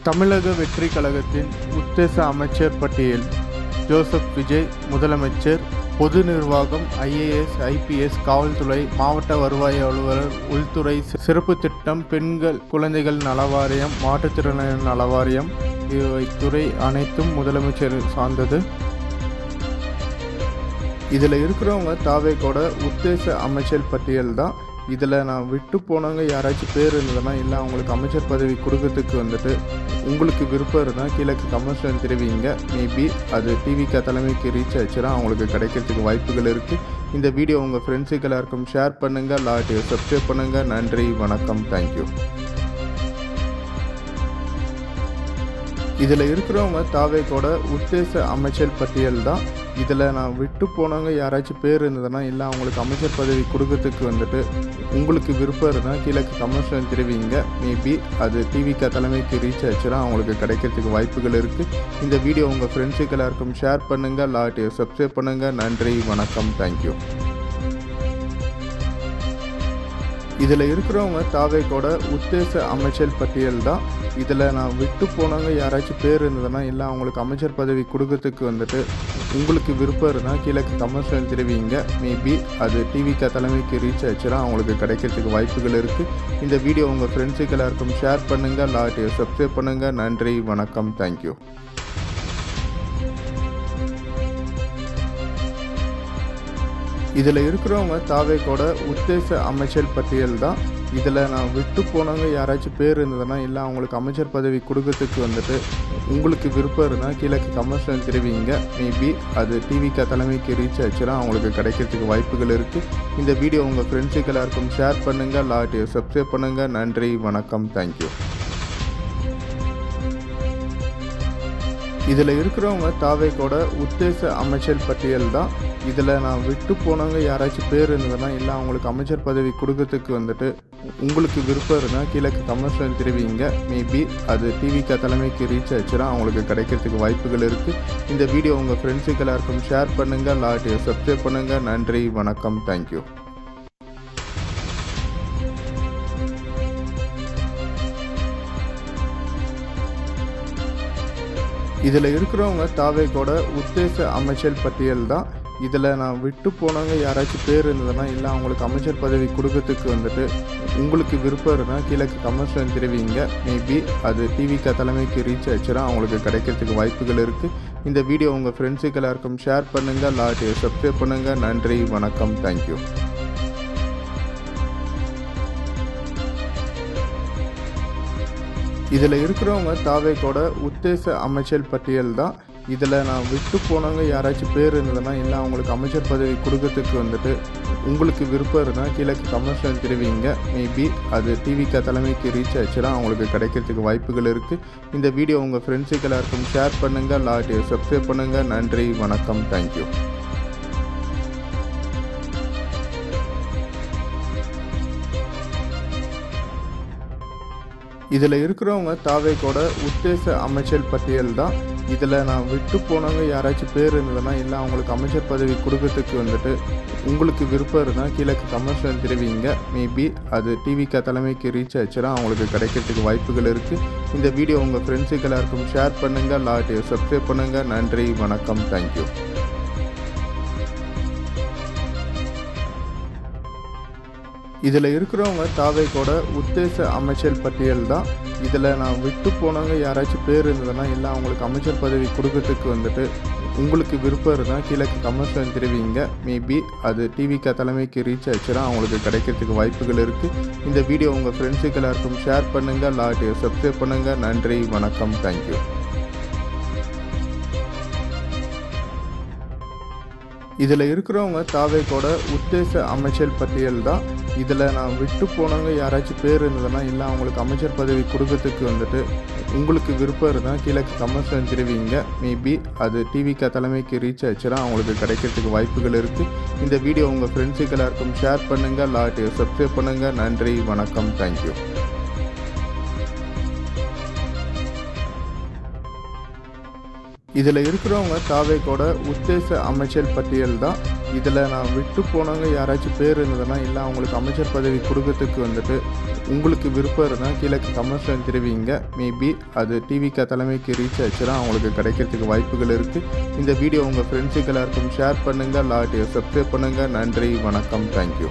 தமிழக வெற்றி கழகத்தின் உத்தேச அமைச்சர் பட்டியல். ஜோசப் விஜய் முதலமைச்சர். பொது நிர்வாகம், IAS, IPS, காவல்துறை, மாவட்ட வருவாய் அலுவலர், உள்துறை, சிறப்பு திட்டம், பெண்கள் குழந்தைகள் நலவாரியம், மாற்றுத்திறனாளர் நலவாரியம், இவை துறை அனைத்தும் முதலமைச்சர் சார்ந்தது. இதில் இருக்கிறவங்க தாவேக்கோட உத்தேச அமைச்சர் பட்டியல் தான். இதில் நான் விட்டு போனவங்க யாராச்சும் பேர் இருந்ததுன்னா, இல்லை அவங்களுக்கு அமைச்சர் பதவி கொடுக்கறதுக்கு உங்களுக்கு விருப்பம் இருந்தால் கீழே கமெண்ட்ஸில் தெரிவிங்க. மேபி அது டிவிக்கு தலைமைக்கு ரீச் ஆச்சுன்னா அவங்களுக்கு கிடைக்கிறதுக்கு வாய்ப்புகள் இருக்குது. இந்த வீடியோ உங்கள் ஃப்ரெண்ட்ஸுக்கு எல்லாருக்கும் ஷேர் பண்ணுங்கள். சப்ஸ்கிரைப் பண்ணுங்கள். நன்றி, வணக்கம், தேங்க்யூ. இதில் இருக்கிறவங்க தாவேக்கோட உத்தேச அமைச்சர் பட்டியல் தான். இதில் நான் விட்டு போனவங்க யாராச்சும் பேர் இருந்ததுன்னா, இல்லை அவங்களுக்கு அமைச்சர் பதவி கொடுக்கறதுக்கு உங்களுக்கு விருப்பம் இருந்தால் கீழே கமெண்ட்ஸில் தெரிவிங்க. மேபி அது டிவிக்கு தலைமைக்கு ரீச் ஆச்சுன்னா அவங்களுக்கு கிடைக்கிறதுக்கு வாய்ப்புகள் இருக்குது. இந்த வீடியோ உங்கள் ஃப்ரெண்ட்ஸுக்கு எல்லாருக்கும் ஷேர் பண்ணுங்கள். சப்ஸ்கிரைப் பண்ணுங்கள். நன்றி, வணக்கம், தேங்க்யூ. இதில் இருக்கிறவங்க தாவேக்கோட உத்தேச அமைச்சர் பட்டியல் தான். இதில் நான் விட்டு போனவங்க யாராச்சும் பேர் இருந்ததுன்னா, இல்லை அவங்களுக்கு அமைச்சர் பதவி கொடுக்கறதுக்கு உங்களுக்கு விருப்பம் இருந்தால் கீழே கமெண்ட்ஸில் தெரிவிங்க. மேபி அது டிவிக்கு தலைமைக்கு ரீச் ஆச்சுன்னா அவங்களுக்கு கிடைக்கிறதுக்கு வாய்ப்புகள் இருக்குது. இந்த வீடியோ உங்கள் ஃப்ரெண்ட்ஸுக்கு எல்லாருக்கும் ஷேர் பண்ணுங்கள். சப்ஸ்கிரைப் பண்ணுங்கள். நன்றி, வணக்கம், தேங்க்யூ. இதில் இருக்கிறவங்க தாவேக்கோட உத்தேச அமைச்சர் பட்டியல் தான். இதில் நான் விட்டு போனவங்க யாராச்சும் பேர் இருந்ததுன்னா, இல்லை அவங்களுக்கு அமைச்சர் பதவி கொடுக்கறதுக்கு உங்களுக்கு விருப்பம் இருந்தால் கீழே கமெண்ட்ஸில் தெரிவிங்க. மேபி அது டிவிக்கு தலைமைக்கு ரீச் ஆச்சுன்னா அவங்களுக்கு கிடைக்கிறதுக்கு வாய்ப்புகள் இருக்குது. இந்த வீடியோ உங்கள் ஃப்ரெண்ட்ஸுக்கு எல்லாருக்கும் ஷேர் பண்ணுங்கள். சப்ஸ்கிரைப் பண்ணுங்கள். நன்றி, வணக்கம், தேங்க்யூ. இதில் இருக்கிறவங்க தாவேக்கோட உத்தேச அமைச்சர் பட்டியல் தான். இதில் நான் விட்டு போனவங்க யாராச்சும் பேர் இருந்ததுன்னா, இல்லை அவங்களுக்கு அமைச்சர் பதவி கொடுக்கறதுக்கு உங்களுக்கு விருப்பம் இருந்தால் கீழே கமெண்ட்ஸில் தெரிவிங்க. மேபி அது டிவிக்கு தலைமைக்கு ரீச் ஆச்சுன்னா அவங்களுக்கு கிடைக்கிறதுக்கு வாய்ப்புகள் இருக்குது. இந்த வீடியோ உங்கள் ஃப்ரெண்ட்ஸுக்கு எல்லாருக்கும் ஷேர் பண்ணுங்கள். சப்ஸ்கிரைப் பண்ணுங்கள். நன்றி, வணக்கம், தேங்க்யூ. இதில் இருக்கிறவங்க தாவேக்கோட உத்தேச அமைச்சர் பட்டியல் தான். இதில் நான் விட்டு போனவங்க யாராச்சும் பேர் இருந்ததுன்னா, இல்லை அவங்களுக்கு அமைச்சர் பதவி கொடுக்கறதுக்கு உங்களுக்கு விருப்பம் இருந்தால் கீழே கமெண்ட்ஸில் தெரிவிங்க. மேபி அது டிவிக்கு தலைமைக்கு ரீச் ஆச்சுன்னா அவங்களுக்கு கிடைக்கிறதுக்கு வாய்ப்புகள் இருக்குது. இந்த வீடியோ உங்கள் ஃப்ரெண்ட்ஸுக்கு எல்லாருக்கும் ஷேர் பண்ணுங்கள். சப்ஸ்கிரைப் பண்ணுங்கள். நன்றி, வணக்கம், தேங்க்யூ. இதில் இருக்கிறவங்க தாவேக்கோட உத்தேச அமைச்சர் பட்டியல் தான். இதில் நான் விட்டு போனவங்க யாராச்சும் பேர் இருந்ததுன்னா, இல்லை அவங்களுக்கு அமைச்சர் பதவி கொடுக்கறதுக்கு உங்களுக்கு விருப்பம் இருந்தால் கீழே கமெண்ட்ஸில் தெரிவிங்க. மேபி அது டிவிக்கு தலைமைக்கு ரீச் ஆச்சுன்னா அவங்களுக்கு கிடைக்கிறதுக்கு வாய்ப்புகள் இருக்குது. இந்த வீடியோ உங்கள் ஃப்ரெண்ட்ஸுக்கு எல்லாருக்கும் ஷேர் பண்ணுங்கள். சப்ஸ்கிரைப் பண்ணுங்கள். நன்றி, வணக்கம், தேங்க்யூ. இதில் இருக்கிறவங்க தாவேக்கோட உத்தேச அமைச்சர் பட்டியல் தான். இதில் நான் விட்டு போனவங்க யாராச்சும் பேர் இருந்ததுன்னா, இல்லை அவங்களுக்கு அமைச்சர் பதவி கொடுக்கறதுக்கு உங்களுக்கு விருப்பம் இருந்தால் கீழே கமெண்ட்ஸில் தெரிவிங்க. மேபி அது டிவிக்கு தலைமைக்கு ரீச் ஆச்சுன்னா அவங்களுக்கு கிடைக்கிறதுக்கு வாய்ப்புகள் இருக்குது. இந்த வீடியோ உங்கள் ஃப்ரெண்ட்ஸுக்கு எல்லாருக்கும் ஷேர் பண்ணுங்கள். சப்ஸ்கிரைப் பண்ணுங்கள். நன்றி, வணக்கம், தேங்க்யூ. இதில் இருக்கிறவங்க தாவேக்கோட உத்தேச அமைச்சர் பட்டியல் தான். இதில் நான் விட்டு போனவங்க யாராச்சும் பேர் இருந்ததுன்னா, இல்லை அவங்களுக்கு அமைச்சர் பதவி கொடுக்கறதுக்கு உங்களுக்கு விருப்பம் இருந்தால் கீழே கமெண்ட்ஸில் தெரிவிங்க. மேபி அது டிவிக்கு தலைமைக்கு ரீச் ஆச்சுன்னா அவங்களுக்கு கிடைக்கிறதுக்கு வாய்ப்புகள் இருக்குது. இந்த வீடியோ உங்கள் ஃப்ரெண்ட்ஸுக்கு எல்லாருக்கும் ஷேர் பண்ணுங்கள். சப்ஸ்கிரைப் பண்ணுங்கள். நன்றி, வணக்கம், தேங்க்யூ. இதில் இருக்கிறவங்க தாவேக்கோட உத்தேச அமைச்சர் பட்டியல் தான். இதில் நான் விட்டு போனவங்க யாராச்சும் பேர் இருந்ததுன்னா, இல்லை அவங்களுக்கு அமைச்சர் பதவி கொடுக்கறதுக்கு உங்களுக்கு விருப்பம் இருந்தால் கீழே கமெண்ட்ஸில் தெரிவிங்க. மேபி அது டிவிக்கு தலைமைக்கு ரீச் ஆச்சுன்னா அவங்களுக்கு கிடைக்கிறதுக்கு வாய்ப்புகள் இருக்குது. இந்த வீடியோ உங்கள் ஃப்ரெண்ட்ஸுக்கு எல்லாருக்கும் ஷேர் பண்ணுங்கள். சப்ஸ்கிரைப் பண்ணுங்கள். நன்றி, வணக்கம், தேங்க்யூ. இதில் இருக்கிறவங்க தாவேக்கோட உத்தேச அமைச்சர் பட்டியல் தான். இதில் நான் விட்டு போனவங்க யாராச்சும் பேர் இருந்ததுன்னா, இல்லை அவங்களுக்கு அமைச்சர் பதவி கொடுக்கறதுக்கு உங்களுக்கு விருப்பம் இருந்தால் கீழே கமெண்ட்ஸில் தெரிவிங்க. மேபி அது டிவிக்கு தலைமைக்கு ரீச் ஆச்சுன்னா அவங்களுக்கு கிடைக்கிறதுக்கு வாய்ப்புகள் இருக்குது. இந்த வீடியோ உங்கள் ஃப்ரெண்ட்ஸுக்கு எல்லாருக்கும் ஷேர் பண்ணுங்கள், சப்ஸ்கிரைப் பண்ணுங்கள். நன்றி, வணக்கம், தேங்க்யூ.